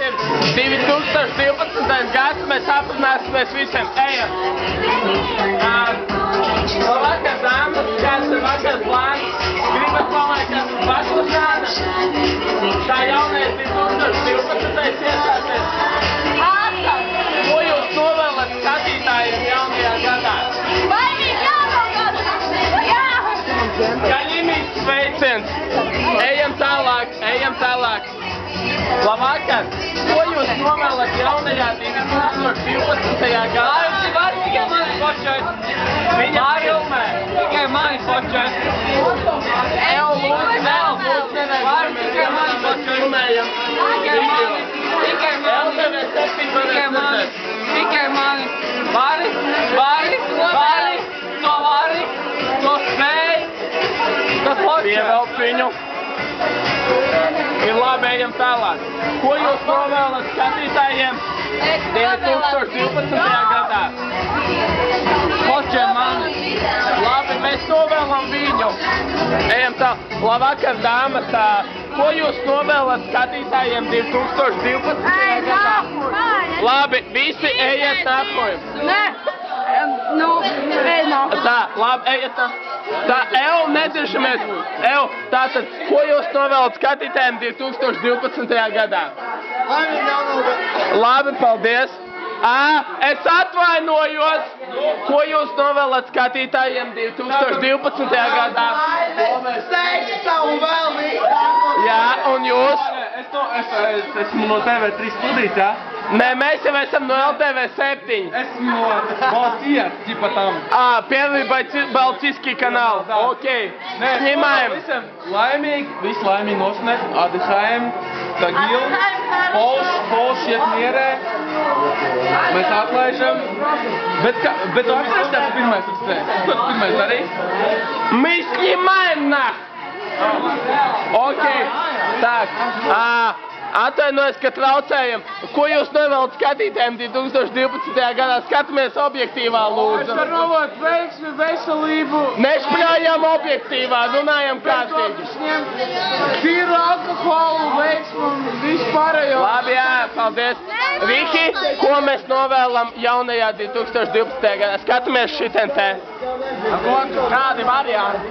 ir 2012. gads, mēs aprunāsimies visiem. Ejam! Labvakar, dāmas, kāds ir vakar plāns? Gribat palaikāt pašlašāna? Tā jaunais 2012. iesācies. Ko jūs novēlat skatītājiem jaunajā gadā? Vai viņi jānogada? Jā! Gaļimīgs sveiciens! Ejam tālāk, ejam tālāk! Labvakar! Ko jūs novēlat jaunajā 2012. gadā? Var tikai mani fočēt. Viņa filmē! Tikai mani fočēt. Lūdzu, Var tikai mani fočēt. filmējam! Tikai mani. Tikai mani. Vari. To vari. To spēj. To fočēt. Pievelc viņu! Ir labi, ejam tālāk. Ko jūs novēlat skatītājiem 2012. gadā? Fočē mani. Labi, mēs novēlam viņu. Ejam tā. Labvakar, dāmas. Ko jūs novēlat skatītājiem 2012. gadā? Labi, visi ejiet nākojumu. Nē! Tā, labi, ejiet tā. Tā, nediršamies. Tātad, ko jūs novēlat skatītājiem 2012. gadā? Labi, paldies. Es atvainojos. Ko jūs novēlat skatītājiem 2012. gadā? Seksa un vēl viss! Jā, un jūs? Es esmu no TV3 studijas, jā? Nē, mēs jau esam no LTV 7. Esmu no Baltijas, ķipa tam. Первый Балтийский канал. Окей. Снимаем. Visam laimīgi, visi laimīgi nosne, atdihājam, Tagil, Polš iet mierē, mēs atlaižam. Bet tu atceries, kāds pirmais uzspēja? Ko tu pirmais darīji? Мы снимаем нах! Окей. Так. Atvainojos, ka traucējam. Ko jūs novēlat skatītājiem 2012. gadā? Skatāmies objektīvā, lūdzu. Novēlēt veiksmi, veselību. Nešpļaujam objektīvā, runājam kārtīgi. Tīru alkoholu, veiksmu un vispārējo. Labi, jā, paldies. Viki, ko mēs novēlam jaunajā 2012. gadā? Skatāmies šitien te. Kādi varianti?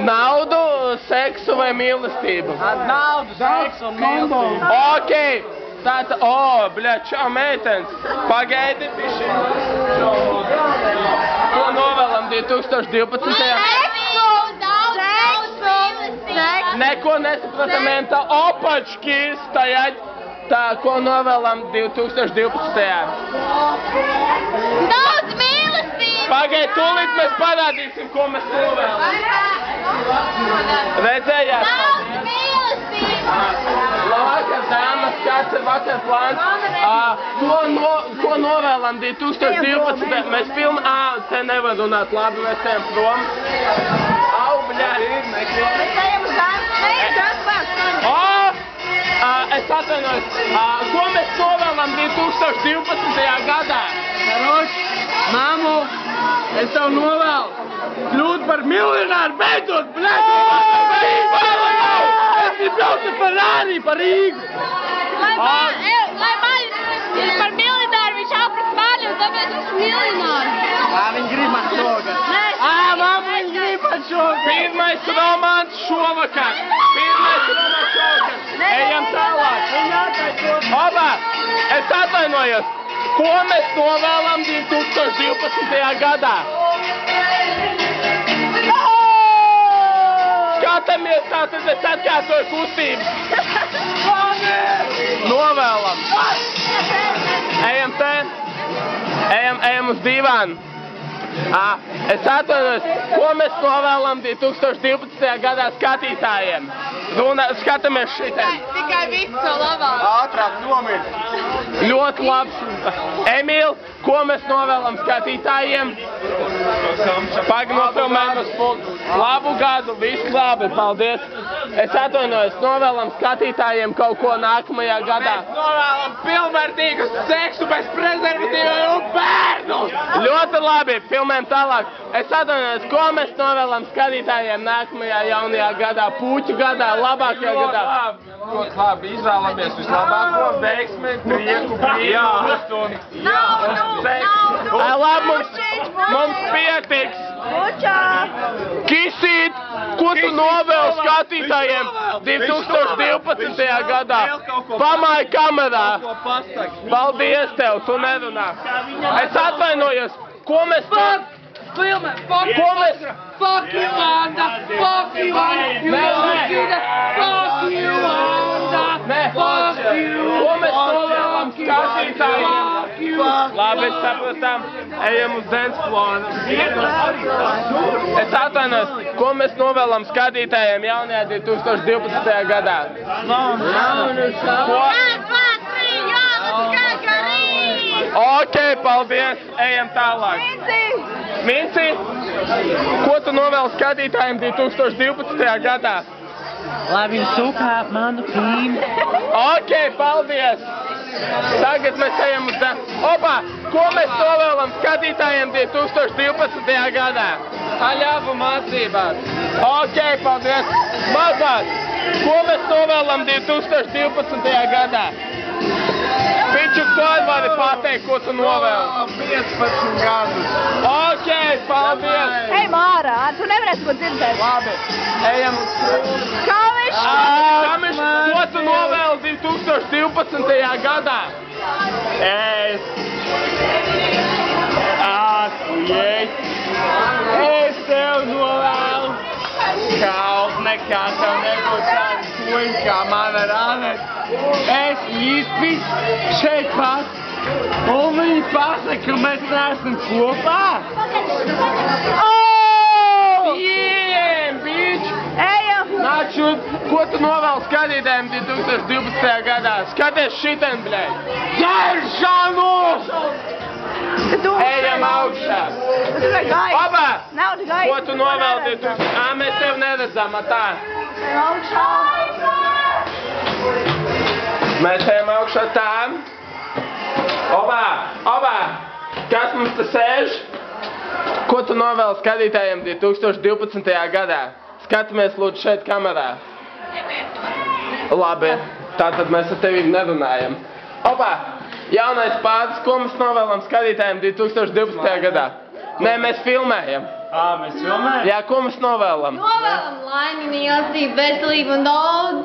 Naudu, seksu vai mīlestību? Naudu, seksu un mīlestību. Okei. Tātad, čau, meitenes. Pagaidi, piši. Ko novēlam 2012. Neko nesapratam, mentā. Opački, stajāt. Tā, ko novēlam 2012. Daudz mīlestību! Pagaid, tūlīt mēs parādīsim, ko mēs novēlam. Redzējāt? Daudz mīlestību! Labvakar, dāmas, kāds ir vakar plāns? Ko novēlam 2012. Mēs te nevar runāt, labi, mēs ejam prom. Mēs ejam uz darbu. Es atvainojos. Ko mēs novēlam 2012. gadā? Māmu, es tev novēlu kļūt par miljonāru beidzot, bļaļ! Es gribu braukt Ferrari par Rīgu! Lai mani par miljonāru viņš aprast mani un tāpēc esmu miljonāri. Viņi grib man šogad. Māmu, viņi grib man šogad. Pirmais romāns šovakar. Ejam tālāk. Es atvainojos. Ko mēs novēlam 2012. gadā? Skatāmies, tātad es atkārtoju kustību. Novēlam. Ejam te. Ejam uz divānu. Es atvainojos, ko mēs novēlam 2012. gadā skatītājiem? Skatāmies šitien. Tikai viss vēl labāk. Ātrāk nomirt. Ļoti labs. Emīl, ko mēs novēlam skatītājiem? Pagaidām, labu gadu, viss labi, paldies. Es atvainojos, novēlam skatītājiem kaut ko nākamajā gadā. Mēs novēlam pilnvērtīgu seksu bez prezervatīviem un bērnus! Ļoti labi, filmējam tālāk. Es atvainojos, ko mēs novēlam skatītājiem nākamajā jaunajā gadā, puķu gadā, labākajā gadā. Ļoti labi, izvēlamies vislabāko, veiksmi, prieku, brīvības un seksu. Labi, mums pietiks. Kisīt, ko tu novēl skatītājiem 2012. gadā? Pamāj kamerā. Paldies tev, tu nerunā. Es atvainojos, ko mēs... Filmē, fuck you, Wanda! Fuck you, Wanda! Fuck you, Wanda! Fuck you! Ko mēs novēlam skatītājiem? Labi, sapratām. Ejam uz dancefloru. Es atvainojos, ko mēs novēlam skatītājiem jaunajā 2012. gadā? Ko? Ok, paldies. Ejam tālāk. Vinci, ko tu novēl skatītājiem 2012. gadā? Lai viņi sūkā manu filmu. Ok, paldies! Tagad mēs ejam uz Opa, ko mēs novēlam skatītājiem 2012. gadā? Haļāvu mācībās. Ok, paldies! Mazāk, ko mēs novēlam 2012. gadā? Piču, ko vari pateikt, ko tu novēl? 15 gadus. Ok, paldies! Ej, Māra, tu nevarēsi ko dzirdēt. Labi, ejam. Kališ! Kamiš, ko tu novēl 2012. gadā? Es tev novēlu. Kaut nekā tev nebūtu tāda kuņa, kā mana Rānet. Es īspis šeit pats, un viņi pasaka, ka mēs neesam kopā. Yeah, bitch! Ejam! Nāc šur, ko tu novēl skatītājiem 2012. gadā? Skaties šitien, bļēj! Ģēršanos! Ejam augšā! Tas ir gaisa! Oba! Nav tik gaisa! Ko tu novēl 2012. Mēs tev neredzam, tā. Ejam augšā! Mēs ejam augšā tā. Oba! Kas mums te sēž? Ko tu novēl skatītājiem 2012. gadā? Skatamies lūdzu šeit kamerā. Labi, tātad mēs ar tevi nerunājam. Opa! Jaunais pāris, ko mēs novēlam skatītājiem 2012. gadā? Nē, mēs filmējam. Mēs filmējam? Jā, ko mēs novēlam? Novēlam laimi, mīlestību, veselību un daudz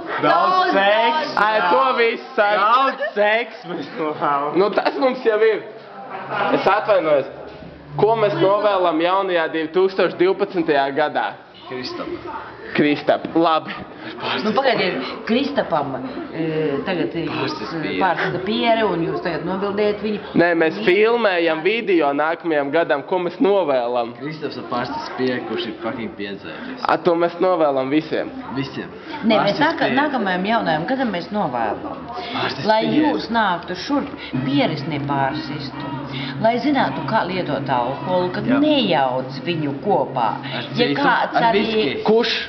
seksu. Ai, to viss saka. Daudz seksu mēs novēlam. Nu, tas mums jau ir. Es atvainojos. Ko mēs novēlam jaunajā 2012. gadā? Kristap, labi. Nu, pagaidiet, Kristapam tagad ir pārstāda piere, un jūs tagad nobildējat viņu. Nē, mēs filmējam video nākamajam gadam, ko mēs novēlam. Kristaps ir pārstāds pie, kurš ir fucking piedzēries. To mēs novēlam visiem. Visiem. Nē, mēs nākamajam jaunajam gadam mēs novēlam, lai jūs nāktu šurp, pieris nepārsistu, lai zinātu, kā lietot alkoholu, kad nejauc viņu kopā. Ja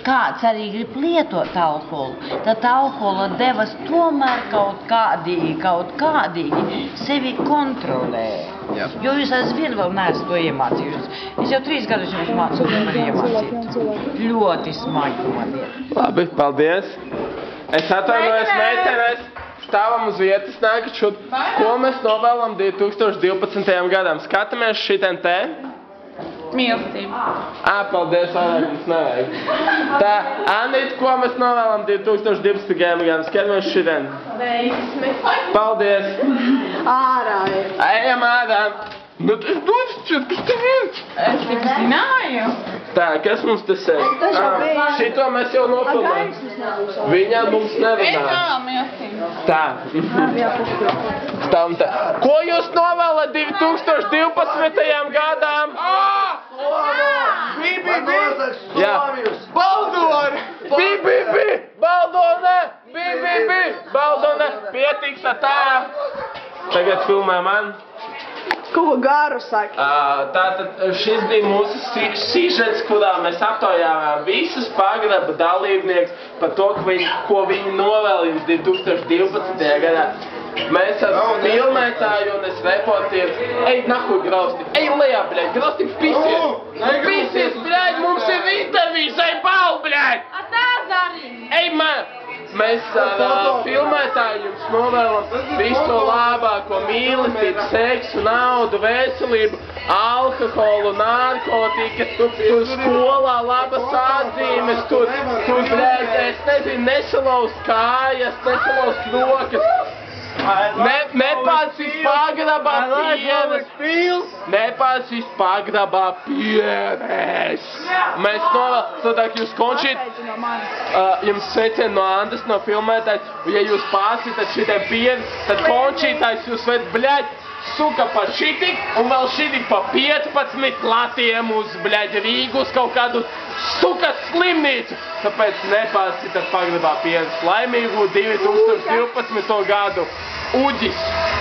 kāds arī grib lietot alkoholu, tad alkohola devas tomēr kaut kādīgi sevi kontrolē. Jā. Jo jūs aizvien vēl neesat to iemācījušies. Es jau 3 gadus jums mācos, man iemācīt. Ļoti smagi man ir. Labi, paldies. Es atvainojos, meitenes. Stāvam uz vietas, nākat šut. Ko mēs novēlam 2012. gadam? Skatamies šitien te. Mīlestību. Paldies, vairāk mums nevajag. Tā, Anīt, ko mēs novēlam 2012. gadam? Skatamies šitien. Veiksmi. Paldies. Ārā ir. Ejam ārā. Nu, tas dūšķiet, kas tev ir? Es tikai zināju. Tā, kas mums te sēž? Šito mēs jau nofilmējam. Viņa mums Es nerunā. vēlam mīlestību. Tā. Tam tā. Ko jūs novēlat 2012. gadām? Jā. Baldor! Baldone! Baldone! Pietiks ar tā. Tagad filmē man. Kaut ko garu saka. Tātad šis bija mūsu sižets, kurā mēs aptaujājām visus pagraba dalībniekus par to, ko viņi novēlījums 2012. gadā. Mēs ar filmētāju un es reportieru, ej nahuj grausti, ej lejā, bļaļ, grausti pisies, pisies, bļaļ, mums ir intervijas, ej bau, bļaļ! Ej, man! Mēs ar filmētāju jums novēlam visu to labāko, mīlestību, seksu, naudu, veselību, alkoholu, narkotikas, tur skolā labas atzīmes, tur, bļaļ, es nezinu, nesalauzt kājas, nesalauzt rokas. Nepācis pagrabā pieres. Nepācis pagrabā pieres. Mēs novēl, jūs končīt, jums sveicien no Andas, no filmētājs, un ja jūs pārsitat šitiem pieres, tad končītājs jūs ved, bļaļ, suka pa šitik, un vēl šitik pa 15 latiem uz, bļaļ, Rīgu uz kaut kādu suka slimnīcu. Tāpēc nepārsitat pagrabā pieres. Laimīgu 2012. gadu. Uģis!